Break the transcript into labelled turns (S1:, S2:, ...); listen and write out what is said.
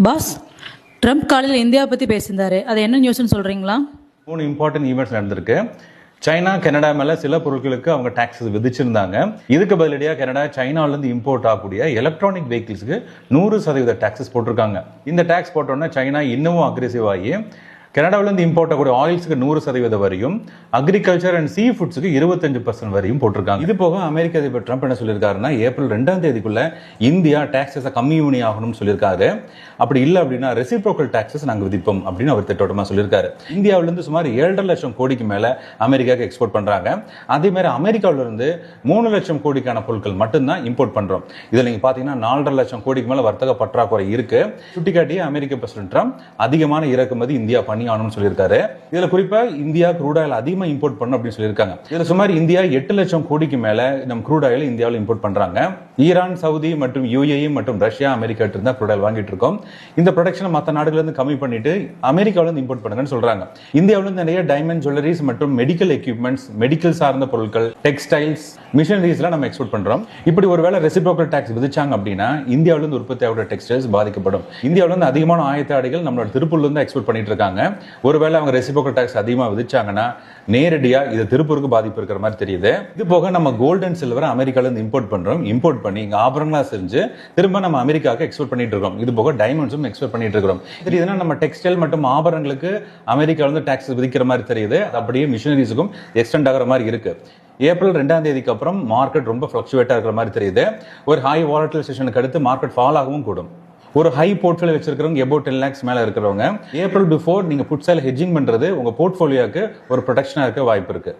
S1: Pass, Trump காலையில் இந்தியாவை பற்றி பேசியிருந்தாரு. அது என்ன நியூஸ்னு சொல்கிறீங்களா?
S2: 3 இம்பார்ட்டன்ட் ஈவெண்ட்ஸ் நடந்திருக்கு. சைனா கனடா மேல சில பொருட்களுக்கு அவங்க டாக்ஸஸ் விதிச்சிருந்தாங்க. இதுக்கு பதிலடியாக கனடா சைனாலேருந்து இம்போர்ட் ஆகக்கூடிய எலக்ட்ரானிக் வெஹிக்கிள்ஸ்க்கு 100% டாக்ஸஸ் போட்டிருக்காங்க. இந்த டாக்ஸ் போட்டோன்னா சைனா இன்னமும் அக்ரெசிவ் ஆகி கனடாவிலேருந்து இம்போர்ட் ஆகக்கூடிய ஆயில்ஸுக்கு 100% வரையும், அக்ரிகல்ச்சர் அண்ட் சீ ஃபுட்ஸுக்கு 25% வரையும் போட்டிருக்காங்க. இது போக அமெரிக்க அதிபர் ட்ரம்ப் என்ன சொல்லியிருக்காருன்னா, ஏப்ரல் 2ஆம் தேதிக்குள்ள இந்தியா டாக்ஸஸை கம்மி பண்ணி ஆகணும்னு சொல்லியிருக்காரு. அப்படி இல்லை அப்படின்னா ரெசிப்ரோக்கல் டாக்ஸஸ் நாங்கள் விதிப்போம் அப்படின்னு அவர் திட்டவட்டமாக சொல்லியிருக்காரு. இந்தியாவிலிருந்து சுமார் 7.5 லட்சம் கோடிக்கு மேலே அமெரிக்காவுக்கு எக்ஸ்போர்ட் பண்ணுறாங்க. அதே மாதிரி அமெரிக்காவிலிருந்து 3 லட்சம் கோடிக்கான பொருட்கள் மட்டும்தான் இம்போர்ட் பண்ணுறோம். இதில் நீங்கள் பார்த்தீங்கன்னா 4.5 லட்சம் கோடிக்கு மேலே வர்த்தக பற்றாக்குறை இருக்கு. சுட்டிக்காட்டிய அமெரிக்க பிரசிடென்ட் ட்ரம்ப் அதிகமான இறக்குமதி இந்தியா பண்ணி ஆகணும்னு சொல்லியிருக்காரு. இதுல குறிப்பா இந்தியா க்ரூட் ஆயில் அதிகமா இம்போர்ட் பண்ணணும் அப்படின்னு சொல்லியிருக்காங்க. இதுல சுமார் இந்தியா 8 லட்சம் கோடிக்கு மேல நம்ம க்ரூட் ஆயில் இந்தியாவில் இம்போர்ட் பண்றாங்க. ஈரான், சவுதி மற்றும் UAE மற்றும் ரஷ்யா, அமெரிக்கா இருந்தா க்ரூட் ஆயில் வாங்கிட்டு இருக்கோம். இந்த ப்ரொடக்ஷனை மற்ற நாடுகள் இருந்து கம்மி பண்ணிட்டு அமெரிக்காவில இருந்து இம்போர்ட் பண்ணுங்கன்னு சொல்றாங்க. இந்தியாவில இருந்து நிறைய டைமண்ட் ஜுவல்லரிஸ் மற்றும் மெடிக்கல் எக்யூப்மெண்ட்ஸ், மெடிக்கல் சார்ந்த பொருட்கள், டெக்ஸ்டைல்ஸ், மிஷினரிஸ்லாம் நம்ம எக்ஸ்போர்ட் பண்றோம். இப்படி ஒருவேளை ரெசிப்ரோக்கல் டாக்ஸ் விதிச்சாங்க அப்படின்னா இந்தியாவில இருந்து உற்பத்தி ஆகிற டெக்ஸ்டைல்ஸ் பாதிக்கப்படும். இந்தியாவில இருந்து அதிகமான ஆயத்த ஆடைகள் நம்மளோட திருப்பூர்ல இருந்து எக்ஸ்போர்ட் பண்ணிட்டு இருக்காங்க. ஒருவேளை அவங்க ரெசிப்ரோக்கல் டாக்ஸ் அதிகமாக விதிச்சாங்கன்னா நேரடியா இது திருப்பூருக்கு பாதிப்பு இருக்கிற மாதிரி தெரியுது. இது போக நம்ம கோல்டு அண்ட் சில்வர் அமெரிக்கால இருந்து இம்போர்ட் பண்றோம். இம்போர்ட் பண்ணி இங்க ஆபரணங்களா செஞ்சு திரும்ப நம்ம அமெரிக்காவுக்கு எக்ஸ்போர்ட் பண்ணிட்டு இருக்கோம். இது போக டைமண்ட்ஸும் எக்ஸ்போர்ட் பண்ணிட்டு இருக்கிறோம். இதுனா நம்ம டெக்ஸ்டைல் மற்றும் ஆபரணங்களுக்கு அமெரிக்கால இருந்து டாக்ஸ் விதிக்கிற மாதிரி தெரியுது. அப்படியே மிஷினரிஸுக்கும் எக்ஸ்டெண்ட் ஆகிற மாதிரி இருக்கு. ஏப்ரல் 2ஆம் தேதிக்கு அப்புறம் மார்க்கெட் ரொம்ப ஃபிளக்சுவேட்டா இருக்கிற மாதிரி தெரியுது. ஒரு ஹை வாலட்டிலைசேஷனுக்கு அடுத்து மார்க்கெட் ஃபால் ஆகவும் கூடும். ஒரு ஹை போர்ட்ஃபோலியோ வச்சிருக்கிறவங்க எபோட் 10 lakhs மேல இருக்கிறவங்க ஏப்ரல் பிஃபோர் நீங்க புட் சேல் ஹெட்ஜிங் பண்றது உங்க போர்ட்ஃபோலியோக்கு ஒரு ப்ரொடெக்ஷனா இருக்க வாய்ப்பு இருக்கு.